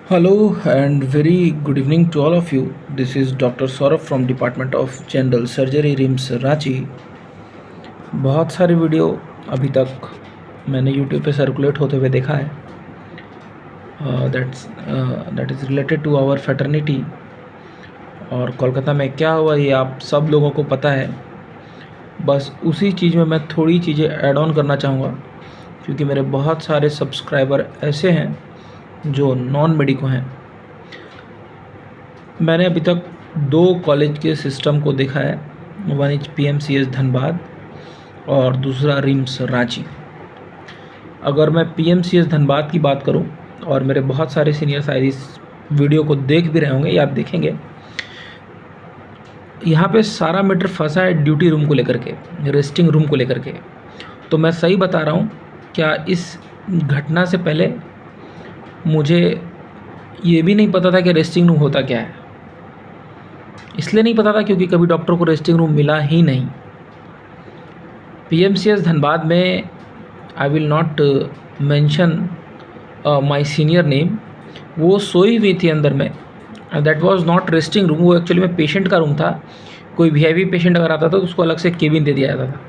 Hello and very good evening to all of you. This is Dr. Saurabh from Department of General Surgery RIMS Ranchi. बहुत सारी video अभी तक मैंने YouTube पे circulate होते हुए देखा है that is related to our fraternity. और कोलकाता में क्या हुआ ये आप सब लोगों को पता है। बस उसी चीज़ में मैं थोड़ी चीज़ें ऐड ऑन करना चाहूँगा, क्योंकि मेरे बहुत सारे सब्सक्राइबर ऐसे हैं जो नॉन मेडिको हैं। मैंने अभी तक 2 कॉलेज के सिस्टम को देखा है, वन इज PMCS धनबाद और दूसरा रिम्स रांची। अगर मैं PMCS धनबाद की बात करूं, और मेरे बहुत सारे सीनियर शायद इस वीडियो को देख भी रहे होंगे या देखेंगे, यहाँ पे सारा मैटर फंसा है ड्यूटी रूम को लेकर के, रेस्टिंग रूम को लेकर के। तो मैं सही बता रहा हूँ क्या? इस घटना से पहले मुझे ये भी नहीं पता था कि रेस्टिंग रूम होता क्या है। इसलिए नहीं पता था क्योंकि कभी डॉक्टर को रेस्टिंग रूम मिला ही नहीं। PMCS धनबाद में I will not mention my senior name, वो सोई हुई थी अंदर में। That was not resting room, वो एक्चुअली में पेशेंट का रूम था। कोई VIP पेशेंट अगर आता था तो उसको अलग से केबिन दे दिया जाता था।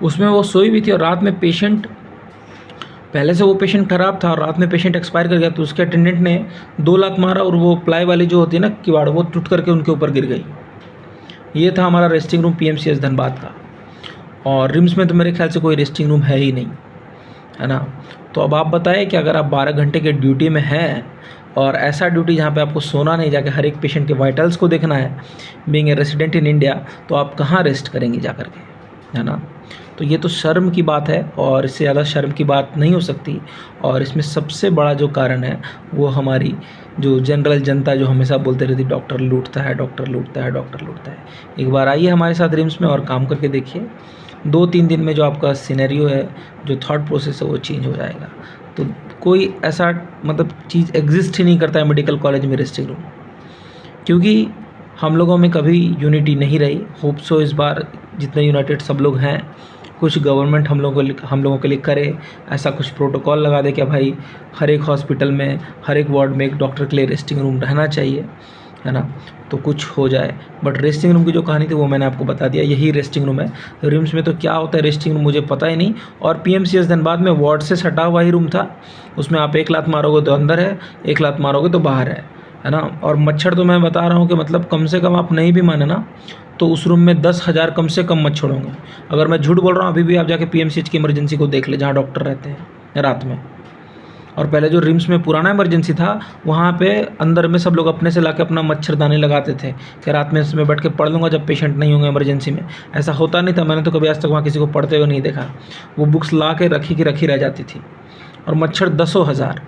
उसमें वो सोई हुई थी और रात में पेशेंट, पहले से वो पेशेंट ख़राब था और रात में पेशेंट एक्सपायर कर गया, तो उसके अटेंडेंट ने 2 लात मारा और वो प्लाई वाली जो होती है ना किवाड़, वो टूट करके उनके ऊपर गिर गई। ये था हमारा रेस्टिंग रूम PMCS धनबाद का। और रिम्स में तो मेरे ख्याल से कोई रेस्टिंग रूम है ही नहीं, है ना। तो अब आप बताएं कि अगर आप 12 घंटे के ड्यूटी में हैं और ऐसा ड्यूटी जहाँ पे आपको सोना नहीं, जाके हर एक पेशेंट के वाइटल्स को देखना है, being a resident in India, तो आप कहाँ रेस्ट करेंगे जा कर के, है ना। तो ये तो शर्म की बात है और इससे ज़्यादा शर्म की बात नहीं हो सकती। और इसमें सबसे बड़ा जो कारण है वो हमारी जो जनरल जनता जो हमेशा बोलते रहती डॉक्टर लूटता है, डॉक्टर लूटता है, डॉक्टर लूटता है। एक बार आइए हमारे साथ रिम्स में और काम करके देखिए। 2-3 दिन में जो आपका सिनेरियो है, जो थॉट प्रोसेस है, वो चेंज हो जाएगा। तो कोई ऐसा मतलब चीज़ एग्जिस्ट ही नहीं करता है मेडिकल कॉलेज में रेस्टिंग रूम, क्योंकि हम लोगों में कभी यूनिटी नहीं रही। होप सो इस बार जितने यूनाइटेड सब लोग हैं, कुछ गवर्नमेंट हम लोगों के लिए करे, ऐसा कुछ प्रोटोकॉल लगा दे कि भाई हर एक हॉस्पिटल में, हर एक वार्ड में एक डॉक्टर के लिए रेस्टिंग रूम रहना चाहिए, है ना। तो कुछ हो जाए। बट रेस्टिंग रूम की जो कहानी थी वो मैंने आपको बता दिया, यही रेस्टिंग रूम है। रिम्स में तो क्या होता है रेस्टिंग रूम मुझे पता ही नहीं। और PMCS धनबाद में वार्ड से सटा हुआ ही रूम था, उसमें आप 1 लात मारोगे तो अंदर है, 1 लात मारोगे तो बाहर है ना। और मच्छर तो मैं बता रहा हूँ कि मतलब कम से कम आप नहीं भी माने ना, तो उस रूम में 10,000 कम से कम मच्छर होंगे। अगर मैं झूठ बोल रहा हूँ, अभी भी आप जाके PMCH की इमरजेंसी को देख ले, जहाँ डॉक्टर रहते हैं रात में। और पहले जो रिम्स में पुराना इमरजेंसी था, वहाँ पे अंदर में सब लोग अपने से लाके अपना मच्छरदानी लगाते थे कि रात में इसमें बैठ के पढ़ लूँगा जब पेशेंट नहीं होंगे इमरजेंसी में। ऐसा होता नहीं था, मैंने तो कभी आज तक वहाँ किसी को पढ़ते हुए नहीं देखा। वो बुक्स ला के रखी की रखी रह जाती थी और मच्छर 10,000।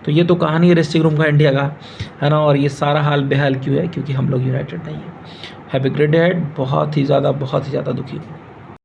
तो ये तो कहानी है रेस्टिंग रूम का इंडिया का, है ना। और ये सारा हाल बेहाल क्यों है? क्योंकि हम लोग यूनाइटेड नहीं है। हैव ए ग्रेट डे, बहुत ही ज़्यादा दुखी हूँ।